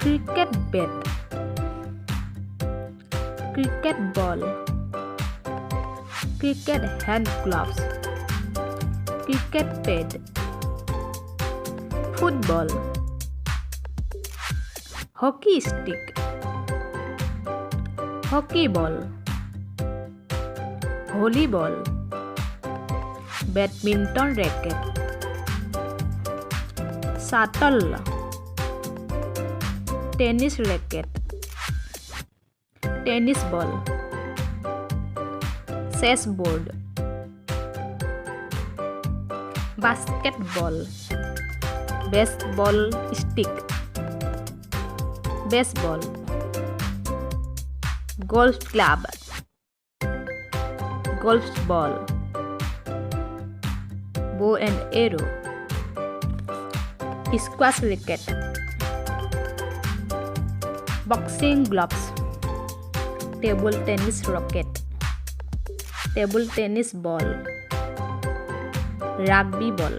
cricket bat, cricket ball, cricket hand gloves, cricket pad, football, hockey stick, hockey ball, volleyball, badminton racket, shuttle, tennis racket, tennis ball, chessboard, basketball, baseball stick, baseball, golf club, golf ball, bow and arrow, squash racket, boxing gloves, table tennis racket, table tennis ball, rugby ball,